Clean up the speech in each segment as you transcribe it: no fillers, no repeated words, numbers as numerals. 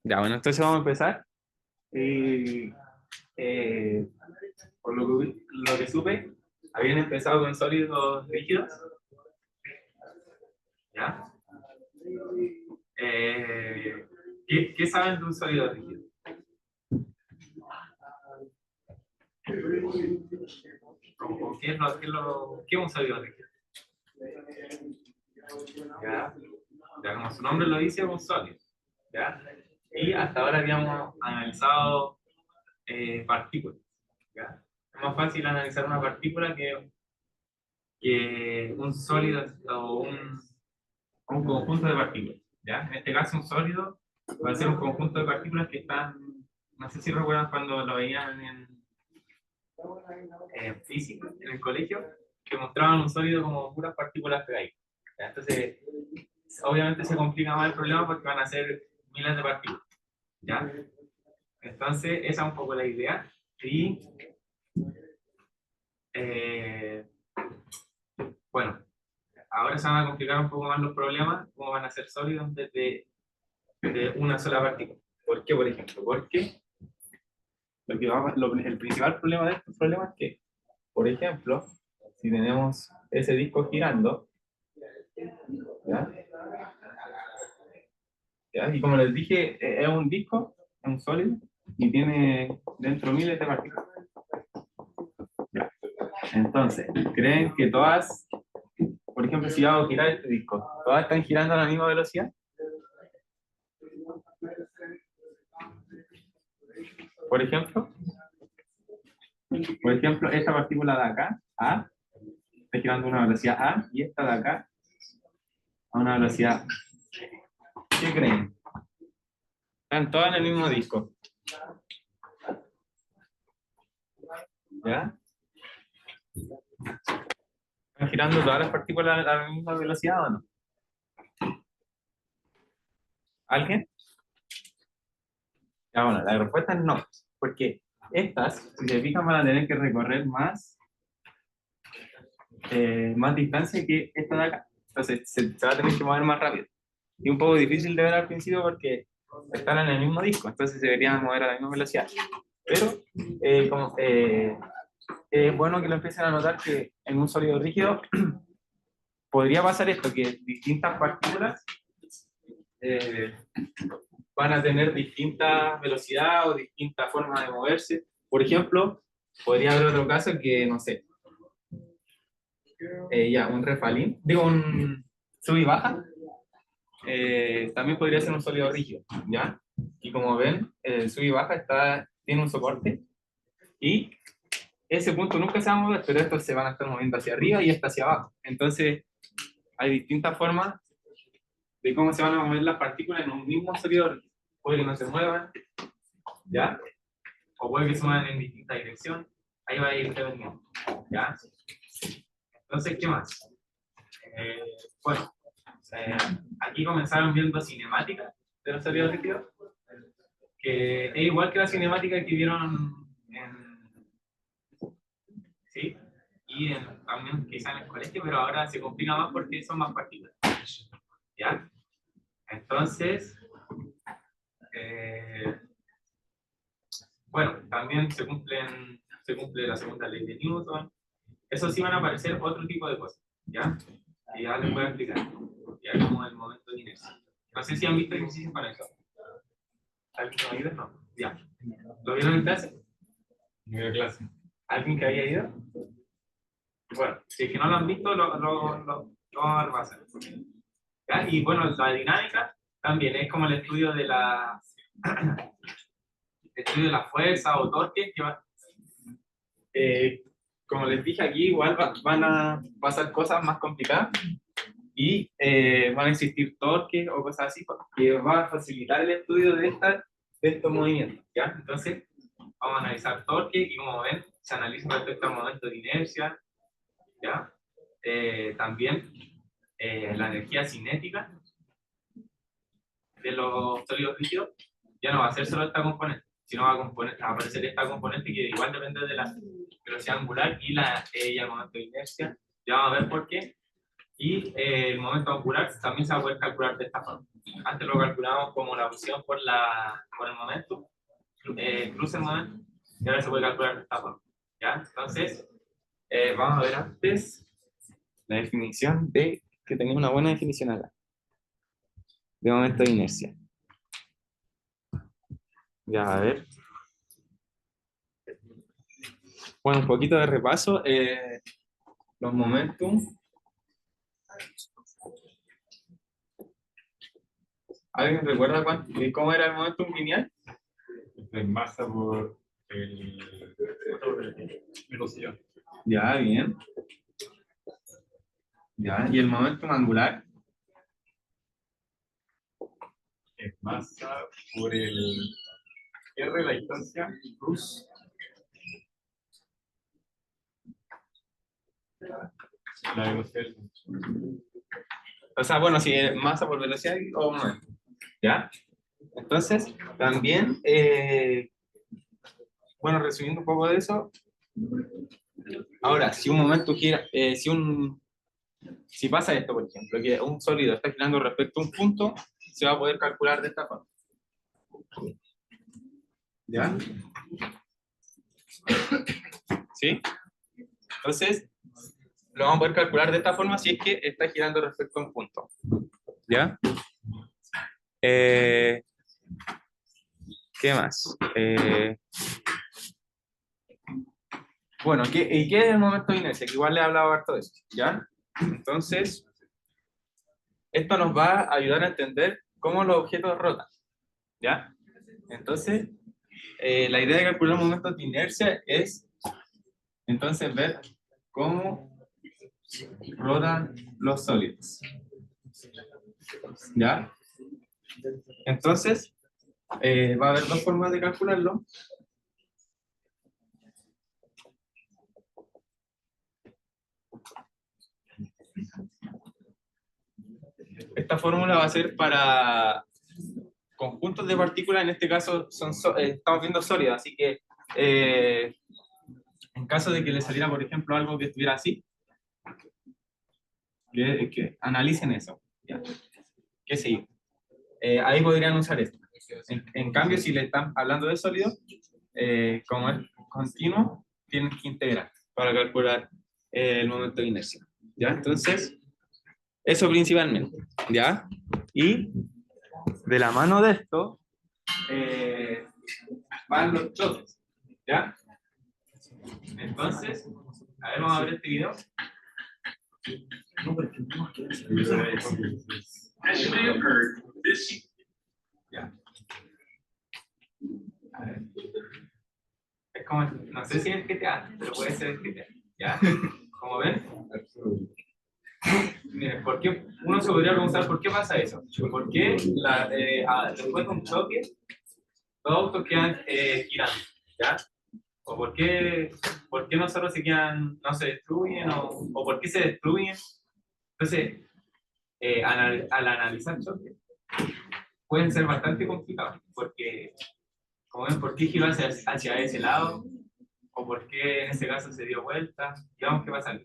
Ya, bueno, entonces vamos a empezar. Y, eh, por lo que supe, habían empezado con sólidos rígidos. ¿Ya? ¿Qué saben de un sólido rígido? ¿Qué es un sólido rígido? ¿Ya? Ya como su nombre lo dice, es un sólido. ¿Ya? Y hasta ahora habíamos analizado partículas. ¿Ya? Es más fácil analizar una partícula que un sólido o un conjunto de partículas. ¿Ya? En este caso, un sólido va a ser un conjunto de partículas que están, no sé si recuerdan cuando lo veían en física, en el colegio, que mostraban un sólido como puras partículas pegaditas. ¿Ya? Entonces, obviamente se complica más el problema porque van a ser miles de partículas. ¿Ya? Entonces, esa es un poco la idea. Y, eh, bueno, ahora se van a complicar un poco más los problemas, cómo van a ser sólidos desde de una sola partícula. ¿Por qué, por ejemplo? Porque el principal problema de estos problemas es que, por ejemplo, si tenemos ese disco girando, ¿ya? ¿Ya? Y como les dije, es un disco, es un sólido, y tiene dentro miles de partículas. ¿Ya? Entonces, ¿creen que todas, por ejemplo, si hago girar este disco, todas están girando a la misma velocidad? Por ejemplo, esta partícula de acá, A, está girando a una velocidad A, y esta de acá a una velocidad. ¿Qué creen? Están todas en el mismo disco. ¿Ya? ¿Están girando todas las partículas a la misma velocidad o no? ¿Alguien? Ya, bueno, la respuesta es no. Porque estas, si se fijan, van a tener que recorrer más distancia que esta de acá. Entonces se va a tener que mover más rápido. Y un poco difícil de ver al principio porque están en el mismo disco, entonces se deberían mover a la misma velocidad. Pero es bueno que lo empiecen a notar que en un sólido rígido podría pasar esto, que distintas partículas eh, van a tener distinta velocidad o distinta forma de moverse. Por ejemplo, podría haber otro caso que, no sé, ya, un refalín, digo, un sub y baja, también podría ser un sólido rígido, ¿ya? Y como ven, el sub y baja tiene un soporte y ese punto nunca se va a mover, pero estos se van a estar moviendo hacia arriba y esta hacia abajo. Entonces, hay distintas formas de cómo se van a mover las partículas en un mismo sólido rígido. Puede que no se muevan, ¿ya? O puede que se muevan en distinta dirección. Ahí va a ir dependiendo, ¿ya? Entonces, ¿qué más? Eh, bueno, aquí comenzaron viendo cinemática de los sólidos rígidos, que es igual que la cinemática que vieron ¿sí? Y también quizá en el colegio, pero ahora se complica más porque son más partículas. ¿Ya? Entonces, eh, bueno, también se cumple la segunda ley de Newton. Eso sí van a aparecer otro tipo de cosas, ¿ya? Y ya les voy a explicar, ya como el momento de inercia. No sé si han visto ejercicios para eso. ¿Alguien que ha ido? No. Ya. ¿Lo vieron en clase? En clase. ¿Alguien que había ido? Bueno, si es que no lo han visto, lo vamos a repasar. ¿Ya? Y bueno, la dinámica también es como el estudio de la fuerza o torque, eh, como les dije aquí, igual van a pasar cosas más complicadas y van a existir torques o cosas así que van a facilitar el estudio de estos movimientos, ¿ya? Entonces, vamos a analizar torque y como ven, se analiza respecto al momento de inercia, ¿ya? También la energía cinética de los sólidos rígidos ya no va a ser solo esta componente, sino va a aparecer esta componente que igual depende de la velocidad angular y el momento de inercia. Ya vamos a ver por qué. Y el momento angular también se va a poder calcular de esta forma. Antes lo calculábamos como la opción por el momento, cruce el momento, y ahora se puede calcular de esta forma. ¿Ya? Entonces, vamos a ver antes la definición de, que tenía una buena definición acá, de momento de inercia. Ya, a ver. Bueno, un poquito de repaso. Los momentum. ¿Alguien recuerda cómo era el momentum lineal? En masa por el velocidad. Ya, bien. Ya, ¿y el momentum angular? En masa por el R, la distancia, plus la velocidad. O sea, bueno, si es masa por velocidad o momento. ¿Ya? Entonces, también, bueno, resumiendo un poco de eso, ahora, si un momento gira, si pasa esto, por ejemplo, que un sólido está girando respecto a un punto, se va a poder calcular de esta forma. ¿Ya? ¿Sí? Entonces, lo vamos a poder calcular de esta forma si es que está girando respecto a un punto. ¿Ya? ¿Qué más? Bueno, ¿y qué es el momento de inercia? Que igual le he hablado harto de eso, ¿ya? Entonces, esto nos va a ayudar a entender cómo los objetos rotan, ¿ya? Entonces, la idea de calcular momentos de inercia es, entonces, ver cómo rotan los sólidos, ¿ya? Entonces, va a haber dos formas de calcularlo. Esta fórmula va a ser para conjuntos de partículas, en este caso estamos viendo sólidas, así que en caso de que le saliera, por ejemplo, algo que estuviera así, que analicen eso, ¿ya? ¿Qué sé yo? Ahí podrían usar esto. En cambio, si le están hablando de sólido, como es continuo, tienen que integrar para calcular el momento de inercia, ¿ya? Entonces, eso principalmente, ¿ya? Y de la mano de esto, van los choques, ¿ya? Entonces, a ver, vamos a ver este video. Ya. A ver. Es como, no sé si es GTA, pero puede ser el GTA, ¿ya? Como ven, miren, ¿por qué? Uno se podría preguntar por qué pasa eso. ¿Por qué después de un choque, los autos quedan girando? ¿Ya? ¿O por qué nosotros no se destruyen? ¿O por qué se destruyen? Entonces, al analizar choques, pueden ser bastante complicados, porque, como ven, ¿por qué giró hacia ese lado? ¿O por qué en ese caso se dio vuelta? Digamos qué pasa.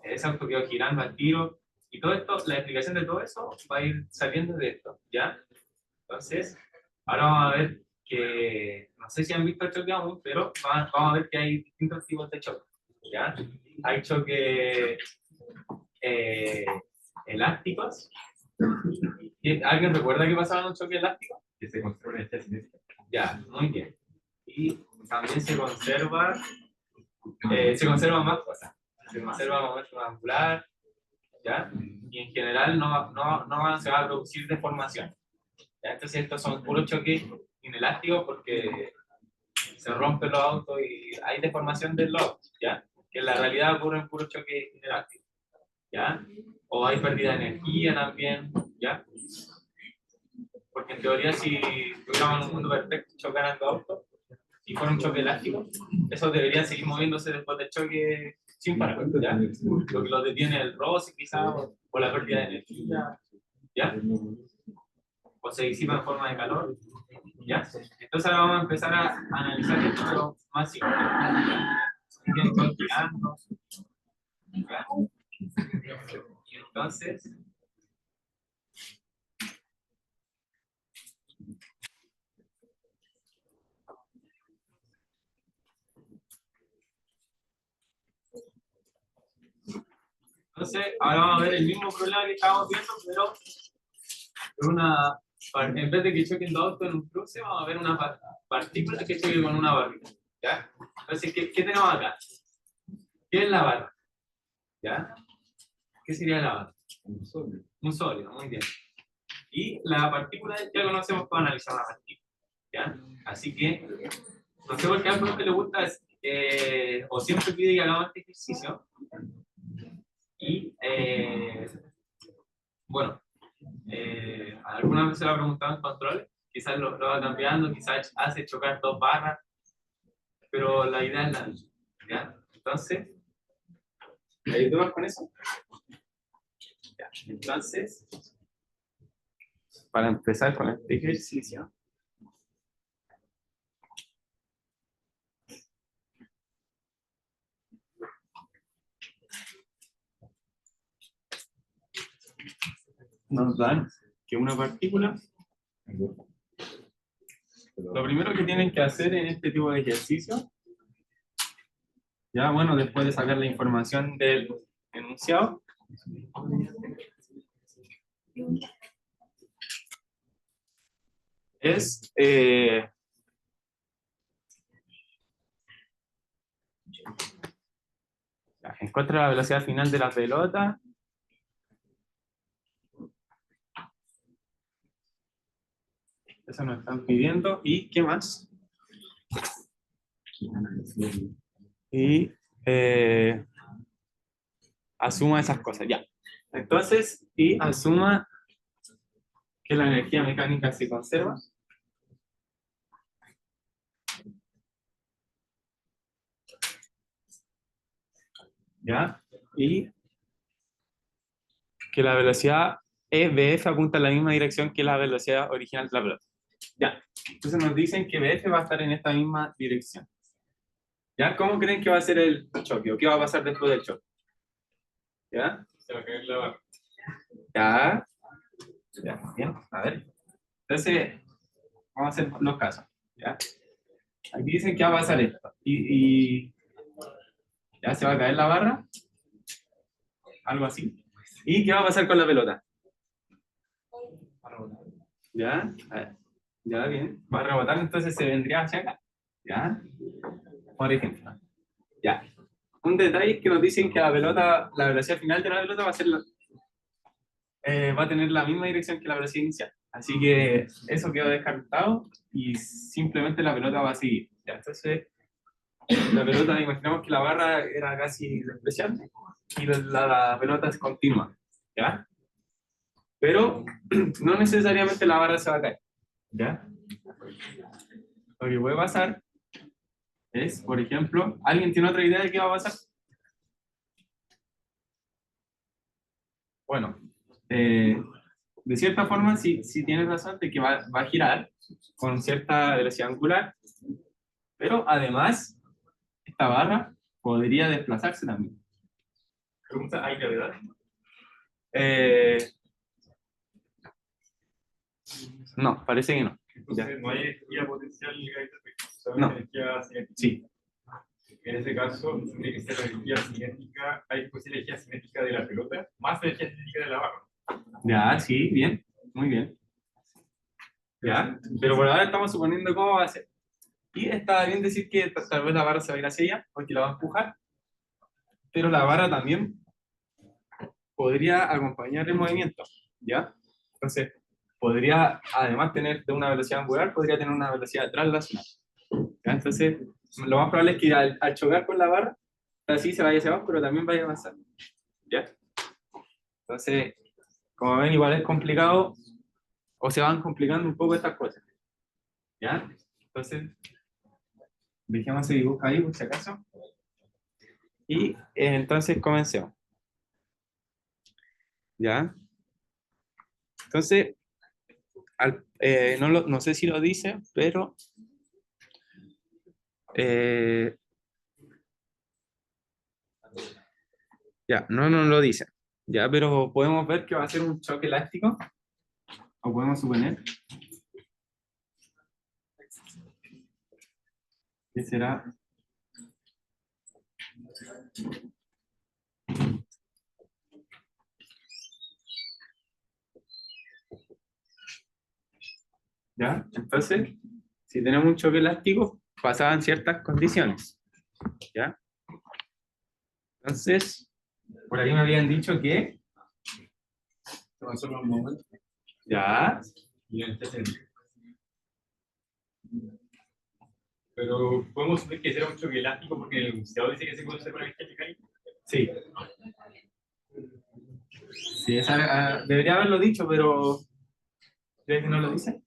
Ese auto quedó girando al tiro, y todo esto, la explicación de todo eso va a ir saliendo de esto, ¿ya? Entonces, ahora vamos a ver que, no sé si han visto el choque aún, pero vamos a ver que hay distintos tipos de choque, ¿ya? Hay choques elásticos. ¿Alguien recuerda qué pasaba en un choque elástico? Que se conserva esta simetría. Ya, muy bien. Y también se conservan más cosas. Se conserva momento angular, ¿ya? Y en general se va a producir deformación, ¿ya? Entonces estos son puros choques inelásticos porque se rompen los autos y hay deformación del auto, ¿ya? Que en la realidad ocurren puros choques inelásticos, ¿ya? O hay pérdida de energía también, ¿ya? Porque en teoría si tuviéramos un mundo perfecto chocaran dos autos y fuera un choque elástico, esos deberían seguir moviéndose después del choque sin parar, ¿ya? Lo que los detiene el roce quizás, o la pérdida de energía, ¿ya? O se disipa en forma de calor, ¿ya? Entonces ahora vamos a empezar a analizar esto, pero más simple. tienen todo girando. ¿Ya? Entonces, ahora vamos a ver el mismo problema que estábamos viendo, pero en vez de que choquen dos autos en un cruce, vamos a ver una partícula que choque con una barrita. ¿Ya? Entonces, ¿qué tenemos acá? ¿Qué es la barra? ¿Ya? ¿Qué sería la barra? Un sólido, muy bien. Y la partícula ya conocemos para analizar la partícula. ¿Ya? Así que, no sé por qué a algunos que le gusta o siempre pide que hagamos este ejercicio. Y, bueno, alguna vez se lo ha preguntado en controles, quizás lo va cambiando, quizás hace chocar dos barras, pero la idea es la misma. ¿Ya? Entonces, ¿te ayudas con eso? Ya. Entonces, para empezar con este ejercicio, nos dan que una partícula, lo primero que tienen que hacer en este tipo de ejercicio, ya bueno, después de sacar la información del enunciado, es encuentra la velocidad final de la pelota. Eso nos están pidiendo. ¿Y qué más? Y asuma esas cosas, ya. Entonces, y asuma que la energía mecánica se conserva. ¿Ya? Y que la velocidad BF apunta en la misma dirección que la velocidad original de la pelota. Ya. Entonces nos dicen que BF va a estar en esta misma dirección. ¿Ya? ¿Cómo creen que va a ser el choque? ¿O qué va a pasar después del choque? ¿Ya? Se va a caer la barra. Ya. Ya, bien. A ver. Entonces, vamos a hacer los casos. ¿Ya? Aquí dicen que va a pasar esto. Y ya se va a caer la barra. Algo así. ¿Y qué va a pasar con la pelota? ¿Ya? A ver. Ya, bien. Va a rebotar, entonces se vendría hacia acá. ¿Ya? Por ejemplo. Ya. Un detalle es que nos dicen que la pelota, la velocidad final de la pelota va a ser va a tener la misma dirección que la velocidad inicial. Así que eso quedó descartado y simplemente la pelota va a seguir. ¿Ya? Entonces, la pelota, imaginamos que la barra era casi despreciable y la pelota es continua. ¿Ya? Pero no necesariamente la barra se va a caer. ¿Ya? Lo que puede pasar es, por ejemplo, ¿alguien tiene otra idea de qué va a pasar? Bueno, de cierta forma sí tienes razón de que va a girar con cierta velocidad angular, pero además esta barra podría desplazarse también. Pregunta, ¿hay gravedad? No, parece que no. Entonces, no hay energía potencial gravitatoria, No. solamente energía cinética. Sí. En ese caso, tiene que ser la energía cinética, hay pues energía cinética de la pelota, más energía cinética de la barra. Ya, sí, bien, muy bien. Ya, pero por ahora estamos suponiendo cómo va a ser. Y está bien decir que tal vez la barra se va a ir hacia ella, porque la va a empujar, pero la barra también podría acompañar el movimiento, ¿ya? Entonces, podría, además tener de una velocidad angular, podría tener una velocidad translacional. ¿Ya? Entonces, lo más probable es que al chocar con la barra, así se vaya hacia abajo, pero también vaya avanzando. ¿Ya? Entonces, como ven, igual es complicado, o se van complicando un poco estas cosas. ¿Ya? Entonces, dejemos ese dibujo ahí, por si acaso. Y entonces comencemos. ¿Ya? Entonces, no sé si lo dice, pero Ya, no nos lo dicen. Ya, pero podemos ver que va a ser un choque elástico. O podemos suponer que será. ¿Ya? Entonces, si tenemos un choque elástico, pasaban ciertas condiciones. ¿Ya? Entonces, por ahí me habían dicho que. Solo un momento. Ya. Y en este sentido. Pero podemos ver que será un choque elástico porque el enunciado dice que se conserva la energía mecánica. Sí. Sí, debería haberlo dicho, pero ¿crees que no lo dice?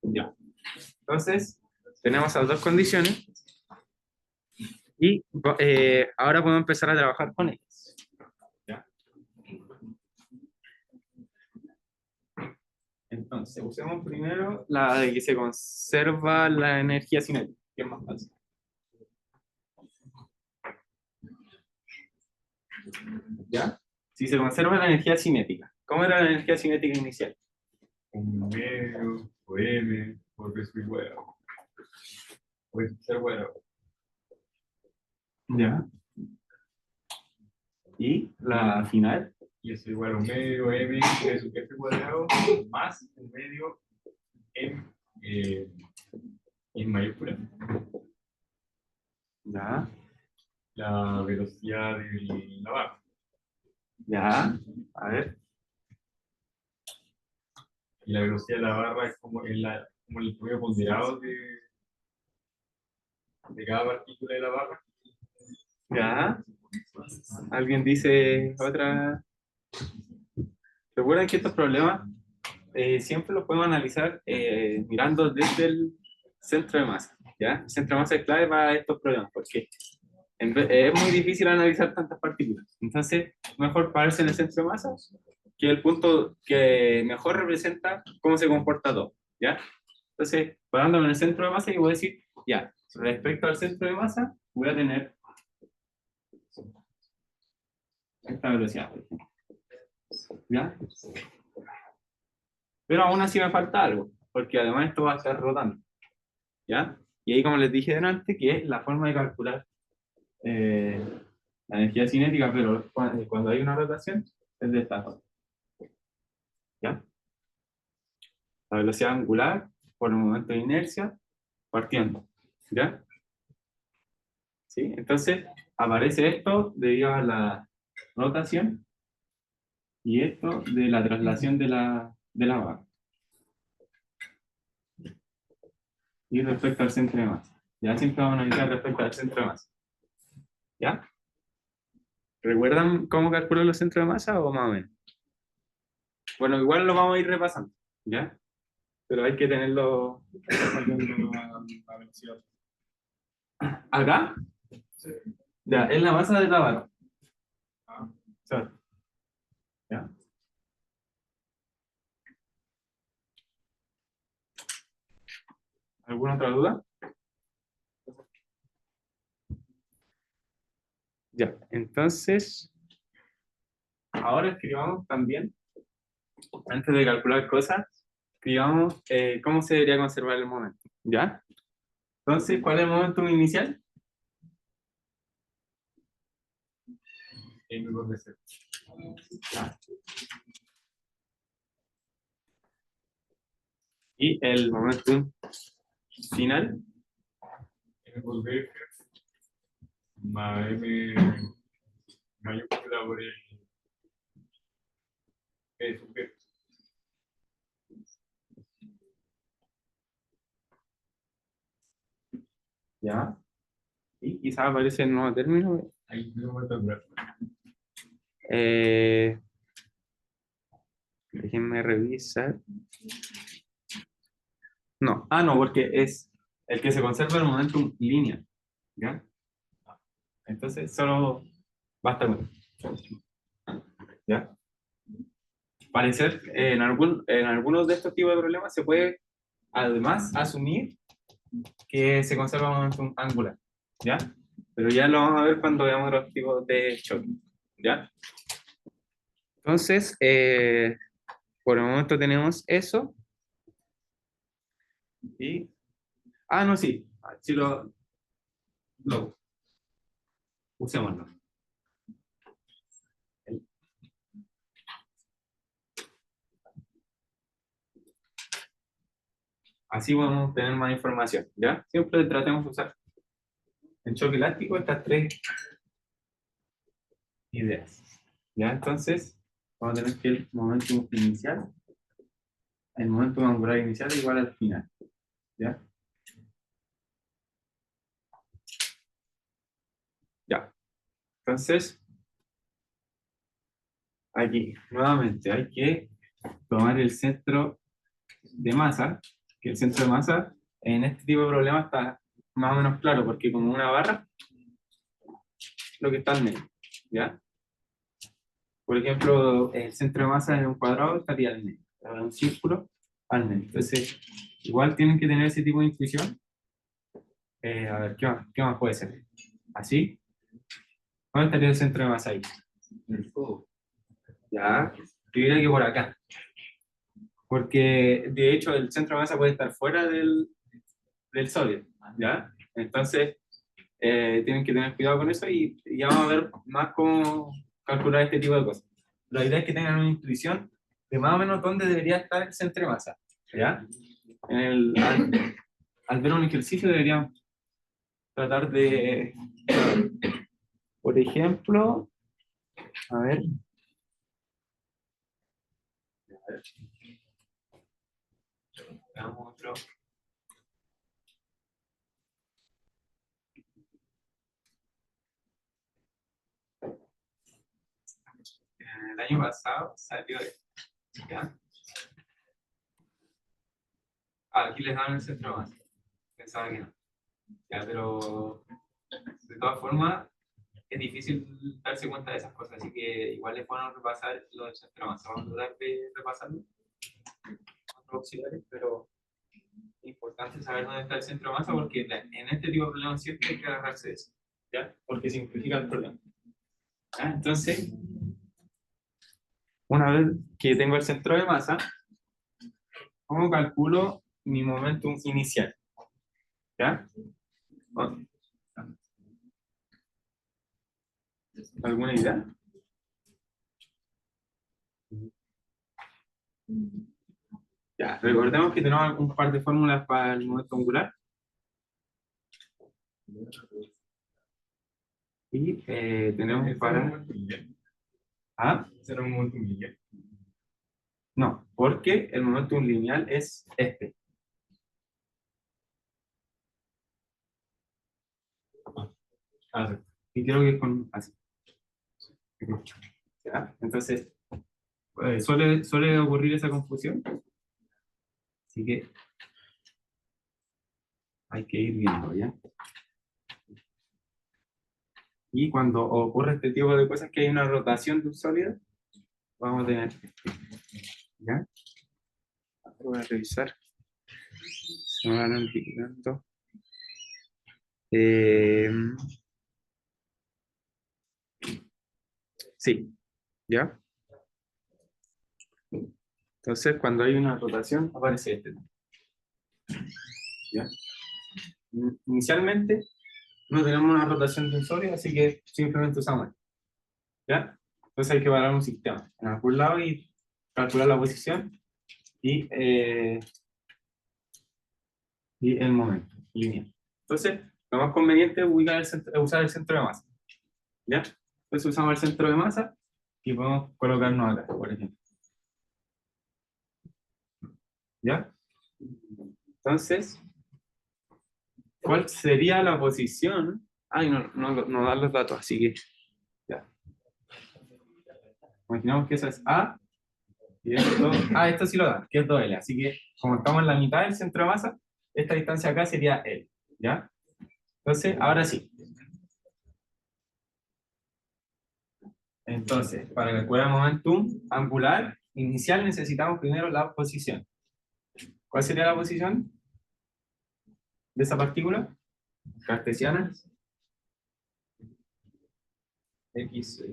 Ya. Entonces, tenemos esas dos condiciones y ahora podemos empezar a trabajar con ellas. ¿Ya? Entonces, usemos primero la de que se conserva la energía cinética, que es más fácil. ¿Ya? Si se conserva la energía cinética, ¿cómo era la energía cinética inicial? Un medio, o m, por v sub igual. Puede ser bueno. ¿Ya? Y la final, Y eso igual a un medio m de su f cuadrado más un medio m en mayúscula. ¿ya? La velocidad de la barra. ¿Ya? A ver, Y la velocidad de la barra es como, como el promedio ponderado de cada partícula de la barra. ¿ya? ¿Alguien dice otra? Recuerden que estos problemas siempre los podemos analizar mirando desde el centro de masa, ¿ya? El centro de masa es clave para estos problemas, porque es muy difícil analizar tantas partículas. Entonces, mejor pararse en el centro de masa, que es el punto que mejor representa cómo se comporta todo, ¿ya? Entonces, parándome en el centro de masa, yo voy a decir, ya, respecto al centro de masa, voy a tener esta velocidad, por ejemplo, ¿ya? Pero aún así me falta algo, porque además esto va a estar rotando, ¿ya? Y ahí, como les dije delante, que es la forma de calcular eh, la energía cinética, pero cuando hay una rotación, es de esta forma, ¿ya? La velocidad angular por el momento de inercia partiendo, ¿ya? ¿Sí? Entonces, aparece esto debido a la rotación y esto de la traslación de la barra. Y respecto al centro de masa. Ya siempre vamos a analizar respecto al centro de masa. ¿Ya? ¿Recuerdan cómo calculan los centros de masa o más o menos? Bueno, igual lo vamos a ir repasando, ¿ya? Pero hay que tenerlo A velocidad. acá. Ya, es la masa de la barra. Sorry. ¿Ya? ¿Alguna otra duda? Ya, entonces, ahora escribamos también, antes de calcular cosas, escribamos cómo se debería conservar el momento, ¿ya? Entonces, ¿cuál es el momento inicial? M por DC. Y el momento final, M por B más M mayúscula por el P sub B. ¿ya? Y quizás aparece el nuevo término. Ahí no me toca. Eh, Déjenme revisar. No, no, porque es el que se conserva el momentum lineal, ¿ya? Entonces, solo basta con eso, ¿ya? Parecer, en algunos de estos tipos de problemas se puede además asumir que se conserva un momentum angular, ¿ya? Pero ya lo vamos a ver cuando veamos los tipos de choque, ¿ya? Entonces, por el momento tenemos eso. Y, no, sí, sí lo usémoslo. Así podemos tener más información, ¿ya? Siempre tratemos de usar en choque elástico estas tres ideas, ¿ya? Entonces, vamos a tener que el momento inicial, el momento angular inicial es igual al final, ¿ya? Ya. Entonces, aquí, nuevamente, hay que tomar el centro de masa, que el centro de masa en este tipo de problema está más o menos claro, porque como una barra, lo que está al medio, ¿ya? Por ejemplo, el centro de masa en un cuadrado estaría al medio, en un círculo al medio. Entonces, igual tienen que tener ese tipo de intuición. A ver, ¿qué más puede ser? ¿Así? ¿Dónde estaría el centro de masa ahí? Ya, yo diría que por acá. Porque, de hecho, el centro de masa puede estar fuera del sólido, ¿ya? Entonces, tienen que tener cuidado con eso y ya vamos a ver más cómo calcular este tipo de cosas. La idea es que tengan una intuición de más o menos dónde debería estar el centro de masa, ¿ya? Al ver un ejercicio deberían tratar de, por ejemplo, a ver, veamos otro. El año pasado salió esto, ¿ya? Aquí les dan el centro de masa. Pensaba que no. Ya, pero de todas formas es difícil darse cuenta de esas cosas, así que igual es bueno repasar lo del centro de masa. Vamos a tratar de repasarlo otros auxiliares, pero es importante saber dónde está el centro de masa porque en este tipo de problemas siempre hay que agarrarse de eso, ¿ya? Porque simplifica el problema. ¿Ya? Entonces, una vez que tengo el centro de masa, ¿cómo calculo mi momentum inicial? ¿Ya? ¿Alguna idea? Ya, recordemos que tenemos un par de fórmulas para el momento angular. Y tenemos para... ¿Ah? ¿Será un momento lineal? No, porque el momentum lineal es este. Sí. Y creo que es con así. ¿Ya? Entonces, suele ocurrir esa confusión. Así que hay que ir viendo, ¿ya? Y cuando ocurre este tipo de cosas, que hay una rotación de un sólido, vamos a tener, ¿ya? Voy a revisar. Se me van indicando. Sí, ¿ya? Entonces, cuando hay una rotación, aparece este. ¿Ya? Inicialmente, no tenemos una rotación de un sólido, así que simplemente usamos esto. ¿Ya? Entonces hay que parar un sistema en algún lado y calcular la posición y el momento lineal. Entonces, lo más conveniente es usar el centro de masa. ¿Ya? Entonces usamos el centro de masa y podemos colocarnos acá, por ejemplo. ¿Ya? Entonces, ¿cuál sería la posición? Ay, no dan los datos, así que ya. Imaginamos que esa es A y esto sí lo da, que es 2L. Así que, como estamos en la mitad del centro de masa, esta distancia acá sería L. ¿Ya? Entonces, ahora sí. Entonces, para calcular el momentum angular inicial necesitamos primero la posición. ¿Cuál sería la posición de esa partícula? Cartesiana. X.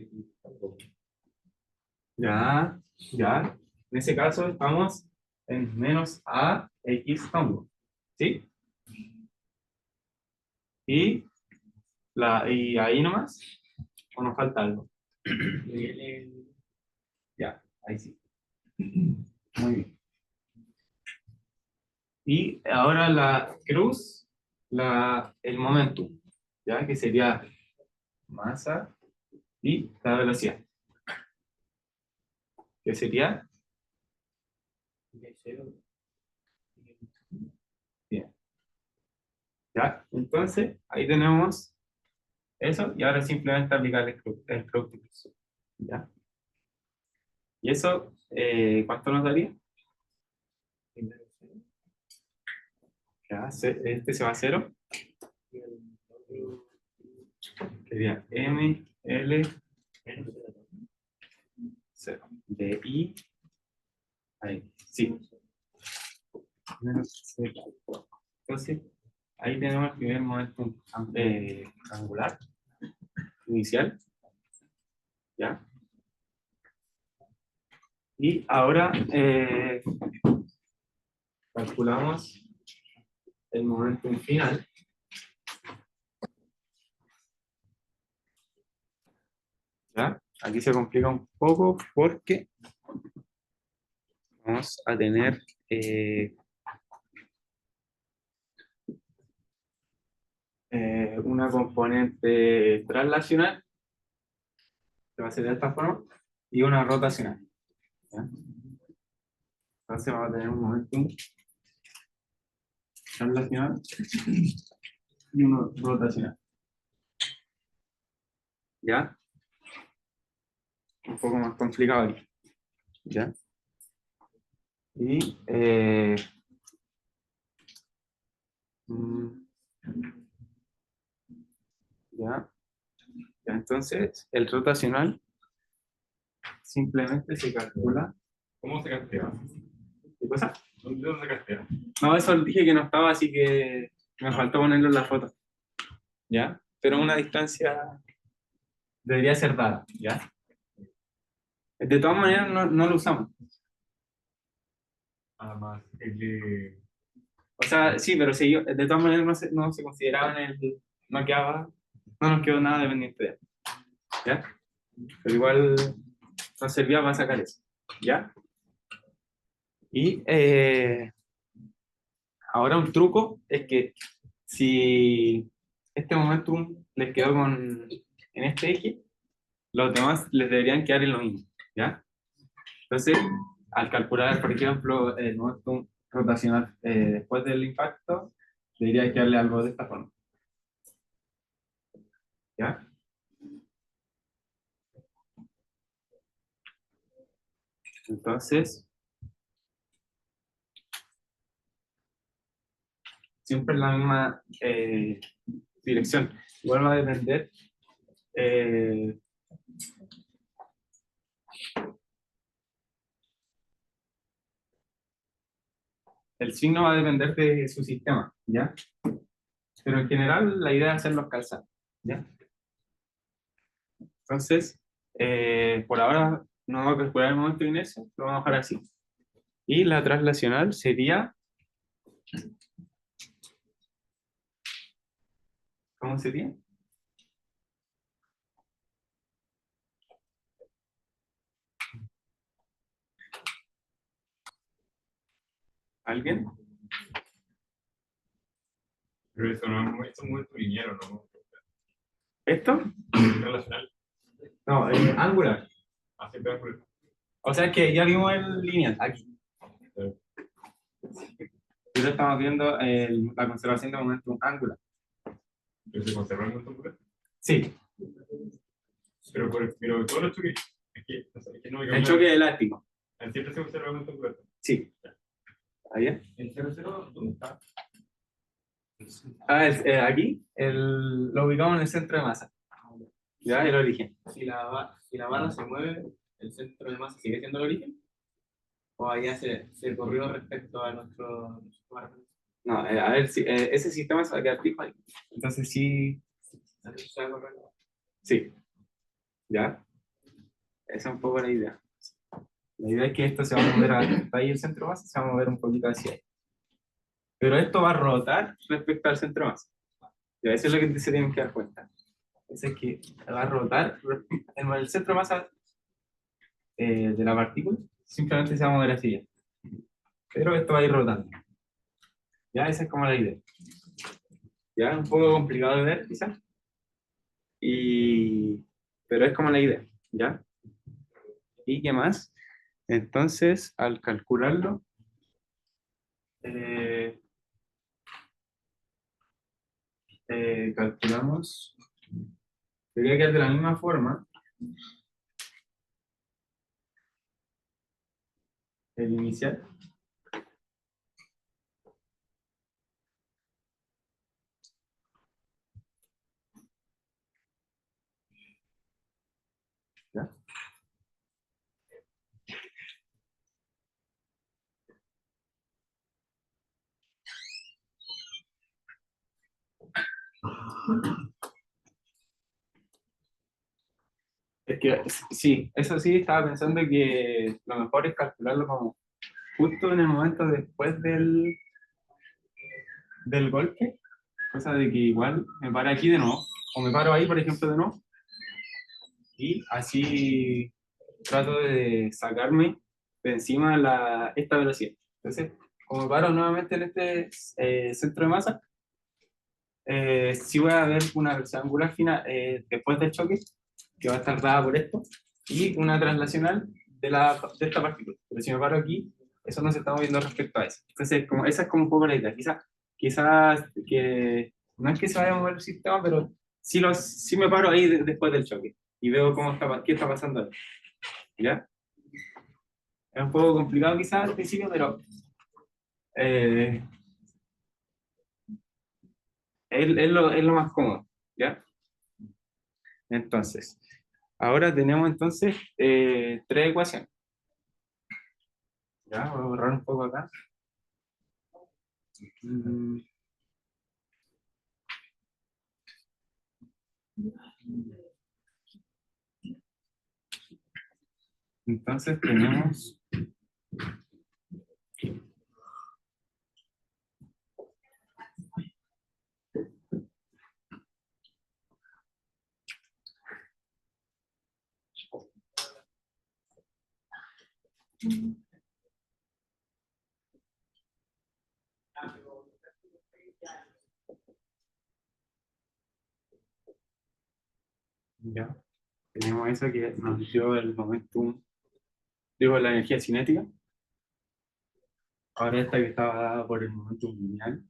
Ya, ya. En ese caso estamos en menos a x hongo. ¿Sí? Y, y ahí nomás, o nos falta algo. Ya, ahí sí. Muy bien. Y ahora la cruz, el momentum, ¿ya? Que sería masa y la velocidad. ¿Qué sería? Bien. ¿Ya? Entonces, ahí tenemos eso y ahora simplemente aplicar el producto. ¿Ya? ¿Y eso cuánto nos daría? Ya, este se va a cero. Sería M, L, 0. De I a X. Sí. Menos 0. Entonces, ahí tenemos el primer momento angular inicial. ¿Ya? Y ahora calculamos el momento final. ¿Ya? Aquí se complica un poco porque vamos a tener una componente translacional, que va a ser de esta forma, y una rotacional. ¿Ya? Entonces vamos a tener un momentum translacional y uno rotacional. ¿Ya? Un poco más complicado aquí. ¿Ya? Y mm, ya, ya, entonces el rotacional simplemente se calcula. ¿Cómo se castea? ¿Qué cosa? ¿Dónde se castea? No, eso dije que no estaba, así que me faltó ponerlo en la foto. ¿Ya? Pero una distancia debería ser dada. ¿Ya? De todas maneras, no lo usamos. Nada más. El O sea, sí, pero sí, de todas maneras no se consideraba en el. No quedaba. No nos quedó nada dependiente de él. ¿Ya? Pero igual nos servía para sacar eso. ¿Ya? Y ahora un truco es que si este momentum les quedó en este eje, los demás les deberían quedar en lo mismo. ¿Ya? Entonces, al calcular, por ejemplo, el momentum rotacional después del impacto, debería quedarle algo de esta forma. ¿Ya? Entonces, siempre en la misma dirección. Igual va a depender. El signo va a depender de su sistema, ¿ya? Pero en general la idea es hacerlos calzar, ¿ya? Entonces, por ahora no vamos a calcular el momento de inercia, lo vamos a dejar así. Y la traslacional sería, ¿cómo sería? ¿Alguien? Pero eso no es un movimiento lineal, ¿no? ¿Esto? Relacional. No, angular. Así te ocurre. O sea que ya vimos el lineal aquí. Ahora estamos viendo la conservación de momento angular. Pero se conserva el momento ocurre. Sí, Pero todos los choques. Es que no me el choque elástico. siempre se conserva el momento ocurre. Sí. ¿Ahí bien? ¿El 0,0 dónde está? Ah, aquí lo ubicamos en el centro de masa. ¿Ya? El origen. Si la barra se mueve, el centro de masa sigue siendo el origen. O allá se corrió respecto a nuestro... No, a ver, si, ese sistema se va a quedar fijo ahí. Entonces sí, sí, ya. Esa es un poco la idea. La idea es que esto se va a mover hasta ahí el centro base, se va a mover un poquito hacia ahí. Pero esto va a rotar respecto al centro base. Ya, eso es lo que se tienen que dar cuenta. Es que va a rotar en el centro masa de la partícula, simplemente se va a mover hacia allá. Pero esto va a ir rotando. Ya, esa es como la idea. Ya, un poco complicado de ver, quizás. Pero es como la idea. ¿Ya? ¿Y qué más? Entonces, al calcularlo, eh, calculamos, debería quedar de la misma forma el inicial. ¿Ya? Es que sí, eso sí, estaba pensando que lo mejor es calcularlo como justo en el momento después del golpe, cosa de que igual me paro aquí de nuevo, o me paro ahí, por ejemplo, de nuevo, y así trato de sacarme de encima esta velocidad. Entonces, como me paro nuevamente en este centro de masa, sí voy a ver una velocidad angular final después del choque, que va a estar dada por esto, y una translacional de esta partícula. Pero si me paro aquí, eso no se está moviendo respecto a eso. Entonces, como, esa es como un poco la idea. Quizás que no es que se vaya a mover el sistema, pero sí me paro ahí después del choque y veo qué está pasando ahí. ¿Ya? Es un poco complicado quizás al principio, pero eh, es lo más cómodo. ¿Ya? Entonces, ahora tenemos entonces tres ecuaciones. Ya, voy a borrar un poco acá. Mm, Entonces tenemos, ya, tenemos esa que nos dio el momentum, digo, la energía cinética. Ahora esta que estaba dada por el momentum lineal.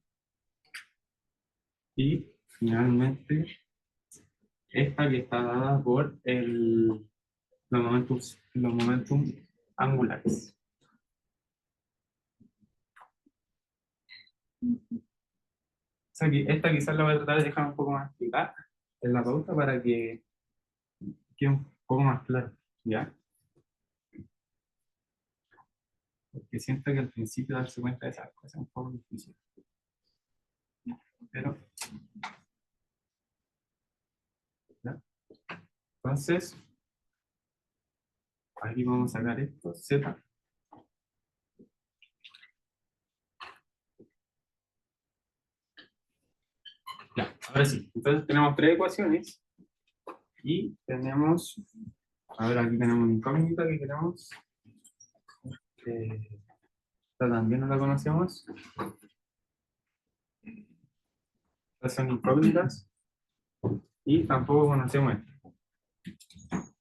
Y finalmente esta que está dada por los momentum angulares. O sea, esta quizás la voy a tratar de dejar un poco más explicada en la pauta para que quede un poco más claro, ¿ya? Porque siento que al principio darse cuenta de esas cosas es un poco difícil. Pero, ¿ya? Entonces, aquí vamos a sacar esto, Z. Ya, ahora sí. Entonces tenemos tres ecuaciones y tenemos, a ver, aquí tenemos una incógnita que queremos. Esta también no la conocemos. Estas son incógnitas y tampoco conocemos esto,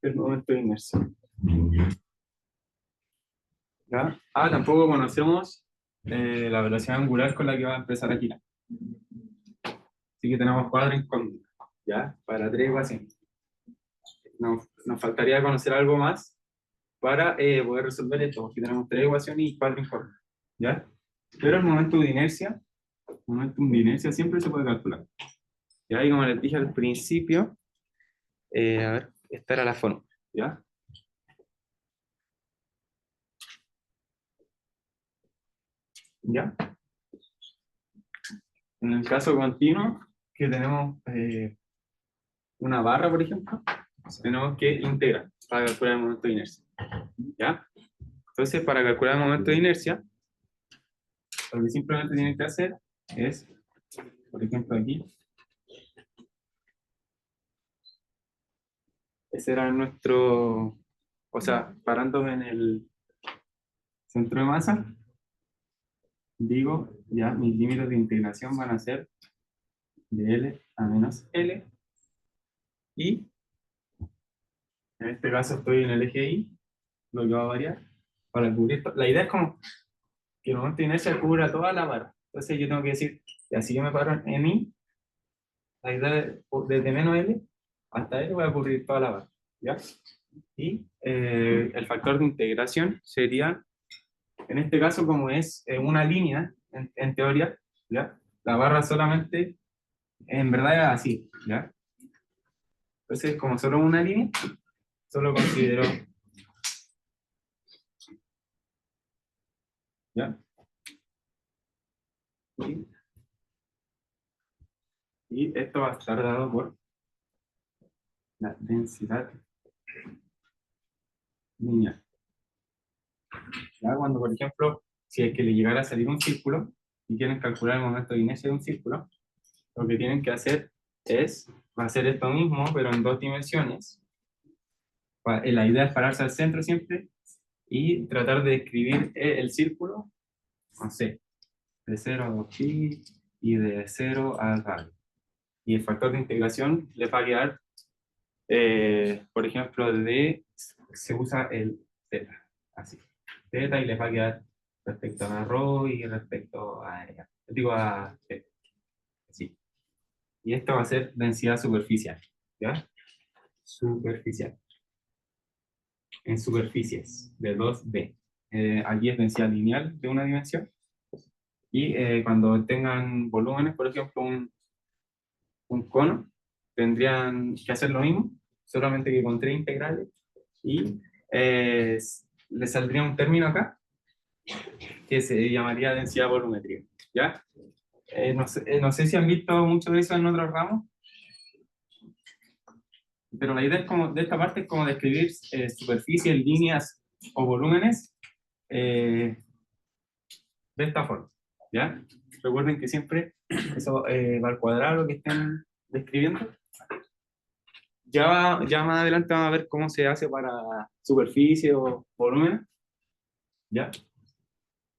el momento de inercia. ¿Ya? Ah, tampoco conocemos la velocidad angular con la que va a empezar a girar. Así que tenemos cuatro incógnitas, ¿ya? Para tres ecuaciones. Nos faltaría conocer algo más para poder resolver esto, porque tenemos tres ecuaciones y cuatro incógnitas, ¿ya? Pero el momentum de inercia siempre se puede calcular. ¿Ya? Y como les dije al principio, a ver, esta era la fórmula, ¿ya? ¿Ya? En el caso continuo, que tenemos una barra, por ejemplo, tenemos que integrar para calcular el momento de inercia. ¿Ya? Entonces, para calcular el momento de inercia, lo que simplemente tienen que hacer es, por ejemplo, aquí, ese era nuestro, o sea, parándome en el centro de masa, digo, ya mis límites de integración van a ser de L a menos L, y en este caso estoy en el eje Y, lo que va a variar para cubrir. La idea es como que el momento de inercia cubra toda la barra. Entonces yo tengo que decir, ya si yo me paro en I, la idea es, desde menos L hasta L voy a cubrir toda la barra. ¿Ya? Y el factor de integración sería, en este caso, como es una línea, en teoría, ¿ya? La barra solamente, en verdad es así, ¿ya? Entonces, como solo una línea, solo considero, ¿ya? Y, y esto va a estar dado por la densidad lineal. ¿Ya? Cuando, por ejemplo, si es que le llegara a salir un círculo y quieren calcular el momento de inercia de un círculo, lo que tienen que hacer es hacer esto mismo, pero en dos dimensiones. La idea es pararse al centro siempre y tratar de escribir el círculo, no sé, de 0 a 2pi y de 0 al radio. Y el factor de integración le va a quedar, por ejemplo, se usa el θ, así. Θ y le va a quedar respecto a ρ y respecto a, digo, a θ. Así. Y esto va a ser densidad superficial, ¿ya? Superficial. En superficies de 2D. Aquí es densidad lineal de una dimensión. Y cuando tengan volúmenes, por ejemplo, un cono, tendrían que hacer lo mismo, solamente que con 3 integrales. Y le saldría un término acá, que se llamaría densidad volumétrica. ¿Ya? No sé si han visto mucho de eso en otros ramos, pero la idea es como, de esta parte es como describir superficies, líneas o volúmenes de esta forma, ¿ya? Recuerden que siempre eso va al cuadrado lo que estén describiendo. Ya más adelante vamos a ver cómo se hace para superficie o volumen, ¿ya?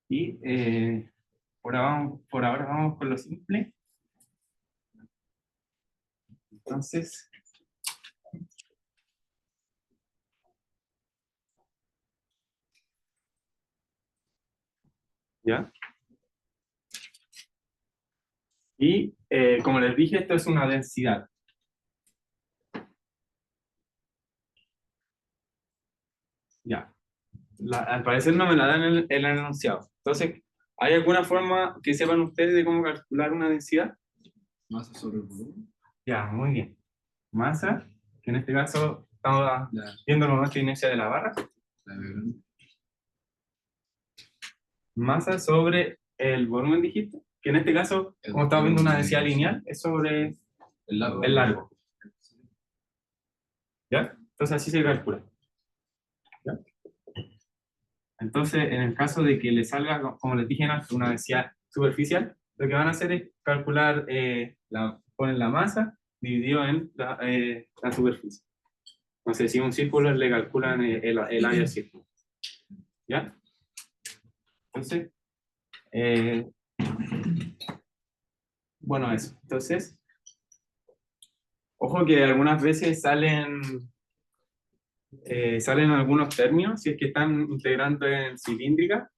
Y por ahora vamos con lo simple. Entonces, ¿ya? Y como les dije, esto es una densidad. Ya. Al parecer no me la dan en el enunciado. Entonces, ¿hay alguna forma que sepan ustedes de cómo calcular una densidad? Masa sobre el volumen. Ya, muy bien. Masa, que en este caso estamos Ya, viendo el momento de inercia de la barra. la de- Masa sobre el volumen, dijiste, que en este caso, El como estamos viendo una volumen densidad de- lineal, es sobre el largo. el largo. ¿Ya? Entonces así se calcula. ¿Ya? Entonces, en el caso de que le salga, como les dije antes, una densidad superficial, lo que van a hacer es calcular, ponen la masa dividido en la superficie. No sé, si un círculo le calculan el área del círculo. ¿Ya? Entonces, bueno, eso. Entonces, ojo que algunas veces salen algunos términos, si es que están integrando en cilíndrica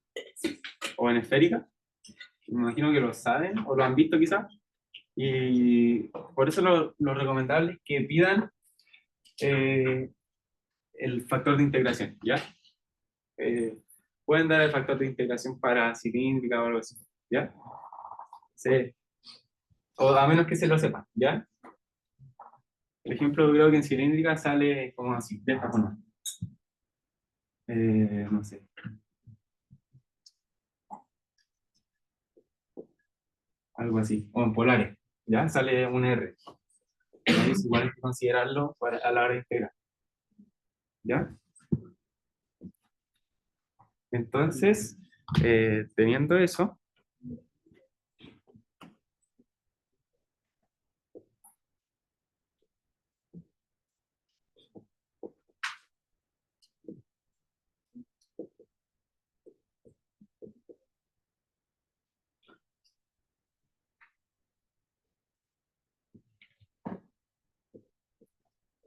o en esférica. Me imagino que lo saben o lo han visto quizás. Y por eso lo recomendable es que pidan el factor de integración, ¿ya? Eh, Pueden dar el factor de integración para cilíndrica o algo así, ¿ya? Sí. O a menos que se lo sepan, ¿ya? Por ejemplo, creo que en cilíndrica sale como así, de esta forma. No sé. algo así, o en polares, ¿ya? Sale un R. Entonces, igual hay que considerarlo a la hora de integrar, ¿ya? Entonces, teniendo eso,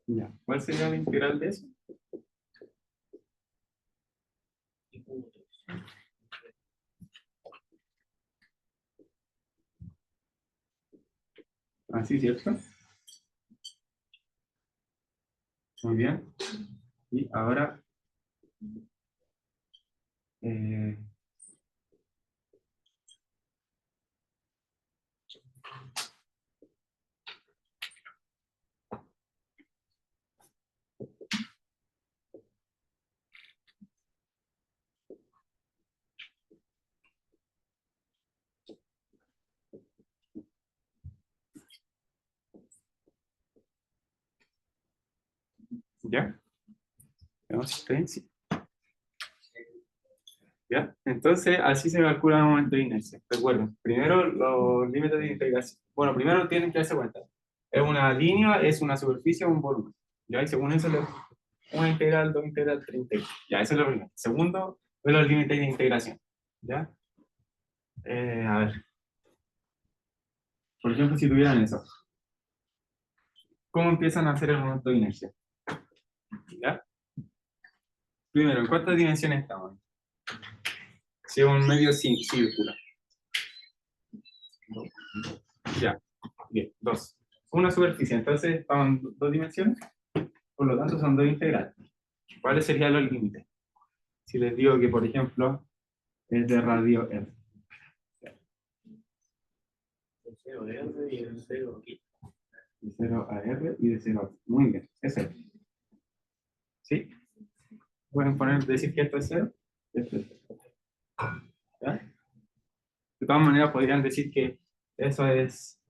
ya, ¿cuál sería la integral de eso? Así, ¿cierto? Muy bien. Y ahora, eh, ¿ya? Tenemos experiencia. ¿Ya? Entonces, así se calcula el momento de inercia. Recuerden, primero los límites de integración. Bueno, primero tienen que darse cuenta. Es una línea, es una superficie o un volumen. ¿Ya? Y según eso, una integral, dos integral, tres integral. Ya, eso es lo primero. Segundo, es los límites de integración. ¿Ya? A ver. Por ejemplo, si tuvieran eso. ¿Cómo empiezan a hacer el momento de inercia? ¿Ya? Primero, ¿en cuántas dimensiones estamos? Si es un medio círculo. Ya, bien, dos. Una superficie, entonces estamos en dos dimensiones, por lo tanto son dos integrales. ¿Cuáles serían los límites? Si les digo que, por ejemplo, es de radio R. De 0 a R y de 0 aquí. De 0 a R y de 0 a R. Muy bien, es R. ¿Sí? Pueden poner, decir que esto es 0, esto es 0. ¿Ya? De todas maneras, podrían decir que eso es...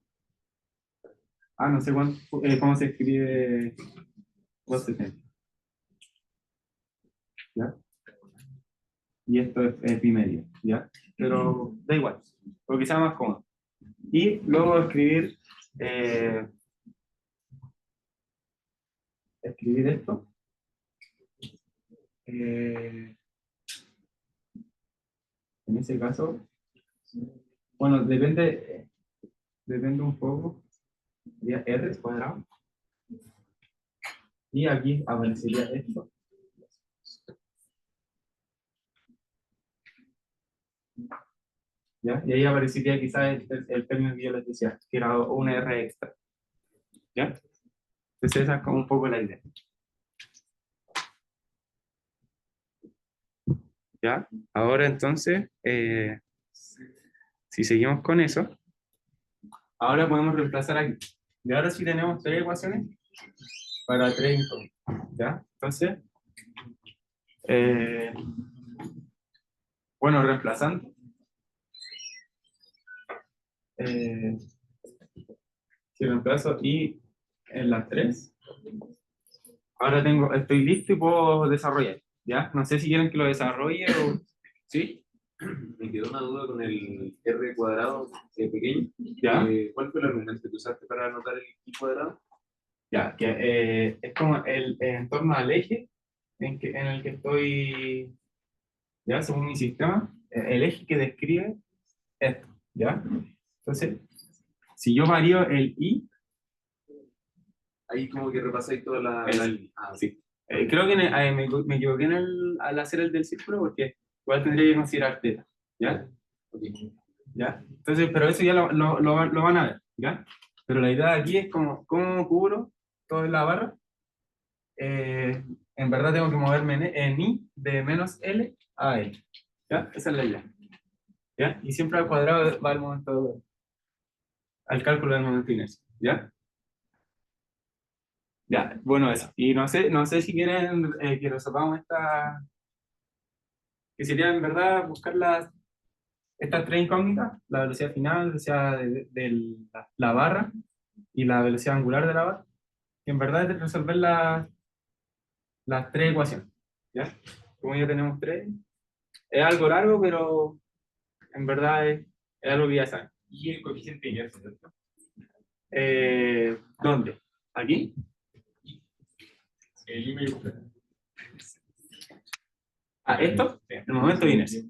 Ah, no sé cómo se escribe 270. ¿Ya? Y esto es pi medio, ¿ya? Pero da igual, porque sea más cómodo. Y luego eh, escribir esto. En ese caso, bueno, depende un poco, sería r cuadrado. Y aquí aparecería esto. ¿Ya? Y ahí aparecería quizás el término que yo les decía, que era una r extra. ¿Ya? Entonces esa es como un poco la idea. ¿Ya? Ahora entonces, si seguimos con eso, ahora podemos reemplazar aquí. Y ahora sí tenemos tres ecuaciones para tres incógnitas. ¿Ya? Entonces, eh, bueno, reemplazando. Eh, si reemplazo y en las tres, ahora estoy listo y puedo desarrollar. ¿Ya? No sé si quieren que lo desarrolle o... ¿Sí? Me quedó una duda con el R cuadrado pequeño. ¿Ya? ¿Cuál fue el argumento que usaste para anotar el I cuadrado? Ya, que es como en torno al eje en el que estoy, ya, según mi sistema, el eje que describe esto, ¿ya? Entonces, si yo varío el i, Ahí como que repasáis toda la línea. Ah, sí. Creo que me equivoqué al hacer el del círculo porque igual tendría que considerar θ, ¿ya? ok. ¿Ya? Entonces, pero eso ya lo van a ver, ¿ya? Pero la idea aquí es como, ¿cómo cubro toda la barra? En verdad tengo que moverme en i de menos L a L. ¿Ya? Esa es la idea. ¿Ya? Y siempre al cuadrado va al cálculo del momento de inercia. ¿Ya? Ya, bueno, eso. Y no sé si quieren que resolvamos esta, que sería en verdad buscar estas tres incógnitas, la velocidad final, la velocidad de la barra y la velocidad angular de la barra, y en verdad es de resolver las tres ecuaciones, ¿ya? Como ya tenemos tres, es algo largo, pero en verdad es algo que ya saben. Y el coeficiente de inercia, ¿cierto? ¿Dónde? ¿Aquí? El I mayúscula. ¿Esto? El momento de inercia.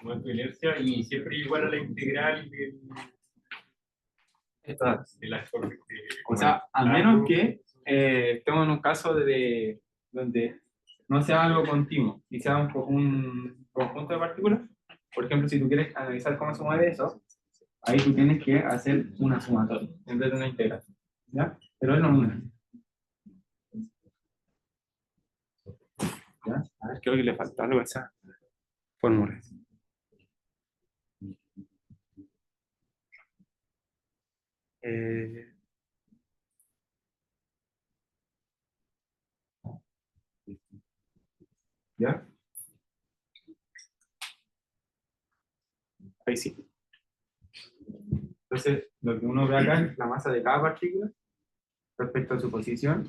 Momento de inercia y siempre igual a la integral de las corrientes. O sea, a menos que estemos en un caso donde no sea algo continuo y sea un conjunto de partículas. Por ejemplo, si tú quieres analizar cómo se mueve eso, ahí tú tienes que hacer una sumatoria en vez de una integral. ¿Ya? Pero es lo mismo. ¿Ya? A ver, creo que le falta algo a esa fórmula. Eh, ¿Ya? Ahí sí. Entonces, lo que uno ve acá es la masa de cada partícula respecto a su posición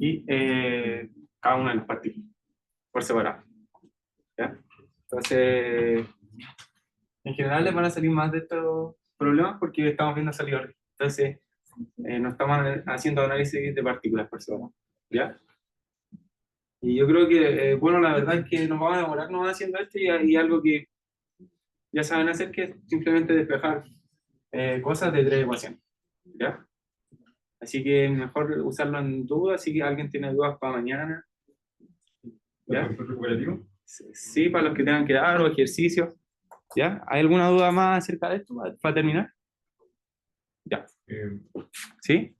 y cada una de las partículas por separado. ¿Ya? Entonces, en general les van a salir más de estos problemas porque estamos viendo salidores. Entonces, no estamos haciendo análisis de partículas por separado. ¿Ya? Y yo creo que, bueno, la verdad es que nos vamos a demorar no haciendo esto y algo que ya saben hacer, que es simplemente despejar cosas de tres ecuaciones. ¿Ya? Así que mejor usarlo en dudas, si alguien tiene dudas para mañana. ¿Ya? ¿Recuperativo? Sí, para los que tengan que dar o ejercicios. ¿Ya? ¿Hay alguna duda más acerca de esto para terminar? Ya. ¿Sí?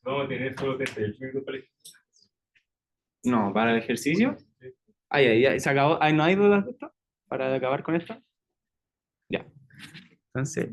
Vamos a tener solo 38 minutos para elegir. No, para el ejercicio. Ahí, se acabó. ¿No hay dudas de esto? Para acabar con esto. Ya. Entonces.